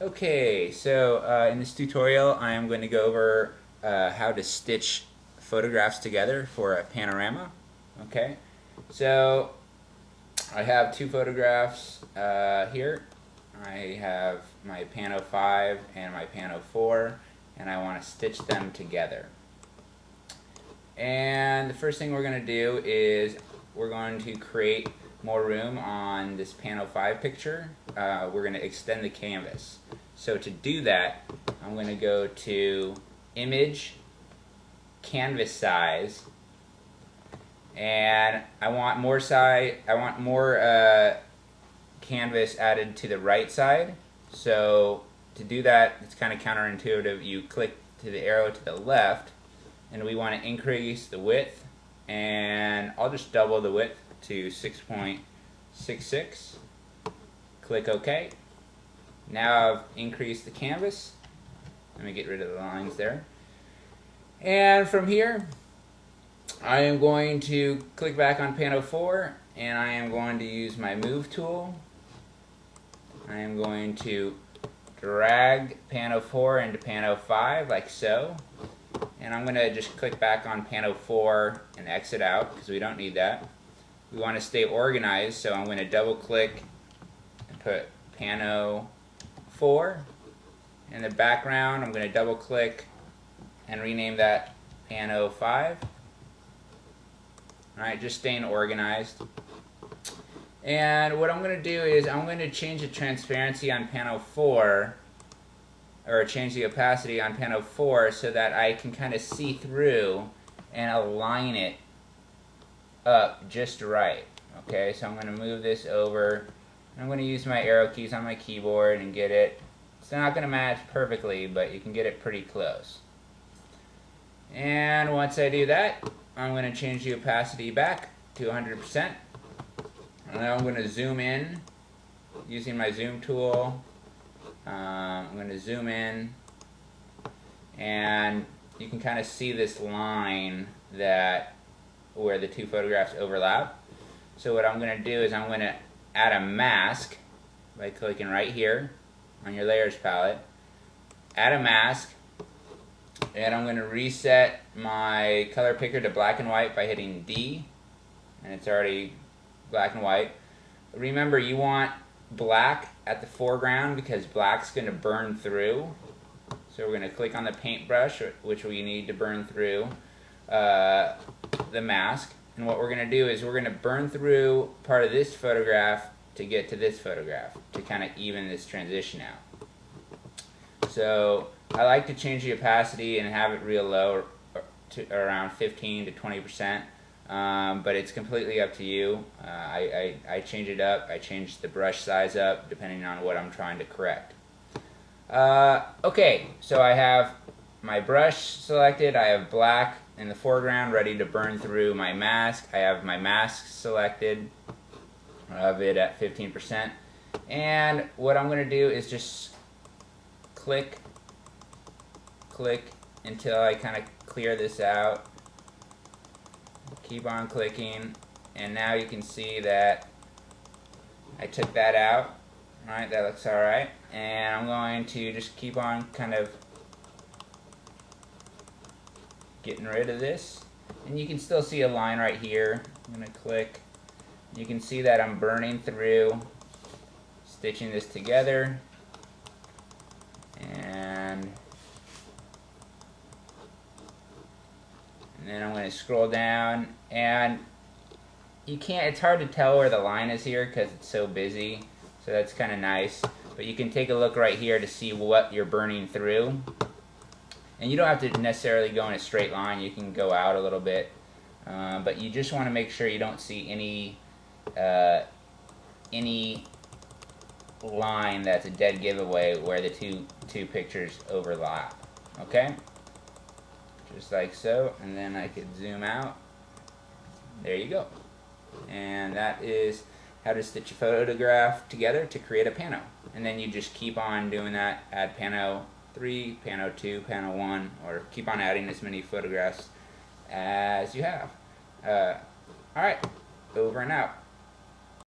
Okay, so in this tutorial I am going to go over how to stitch photographs together for a panorama. Okay, so I have two photographs here. I have my Pano 5 and my Pano 4, and I want to stitch them together. And the first thing we're going to do is we're going to create more room on this Pano 5 picture. We're going to extend the canvas. So to do that, I'm going to go to Image, Canvas Size, and I want more canvas added to the right side. So to do that, it's kind of counterintuitive. You click to the arrow to the left, and we want to increase the width, and I'll just double the width to 6.66. Click OK. Now I've increased the canvas. Let me get rid of the lines there. And from here, I am going to click back on Pano 4, and I am going to use my Move tool. I am going to drag Pano 4 into Pano 5 like so. And I'm going to just click back on Pano 4 and exit out because we don't need that. We want to stay organized, so I'm going to double click and put Pano 4. In the background, I'm going to double click and rename that Pano 5. Alright, just staying organized. And what I'm going to do is I'm going to change the transparency on Pano 4, or change the opacity on Pano 4 so that I can kind of see through and align it up just right. Okay, so I'm going to move this over. I'm going to use my arrow keys on my keyboard and get it. It's not going to match perfectly, but you can get it pretty close. And once I do that, I'm going to change the opacity back to 100%. And now I'm going to zoom in using my zoom tool. I'm going to zoom in, and you can kind of see this line where the two photographs overlap. So what I'm going to do is I'm going to add a mask by clicking right here on your layers palette. Add a mask, and I'm going to reset my color picker to black and white by hitting D, and it's already black and white. Remember, you want black at the foreground because black's going to burn through. So we're going to click on the paintbrush, which we need to burn through the mask. And what we're going to do is we're going to burn through part of this photograph to get to this photograph to kind of even this transition out. So I like to change the opacity and have it real low, to around 15 to 20%. But it's completely up to you. I change it up. I change the brush size up depending on what I'm trying to correct. Okay, so I have my brush selected. I have black in the foreground ready to burn through my mask. I have my mask selected. I have it at 15%. And what I'm going to do is just click until I kind of clear this out. Keep on clicking, and now you can see that I took that out. Alright, that looks alright. And I'm going to just keep on kind of getting rid of this. And you can still see a line right here. I'm going to click. You can see that I'm burning through, stitching this together. And then I'm going to scroll down, and it's hard to tell where the line is here because it's so busy, so that's kind of nice. But you can take a look right here to see what you're burning through. And you don't have to necessarily go in a straight line, you can go out a little bit. But you just want to make sure you don't see any line that's a dead giveaway where the two pictures overlap. Okay? Just like so, and then I could zoom out. There you go. And that is how to stitch a photograph together to create a pano. And then you just keep on doing that. Add Pano 3, Pano 2, Pano 1, or keep on adding as many photographs as you have. Alright, over and out.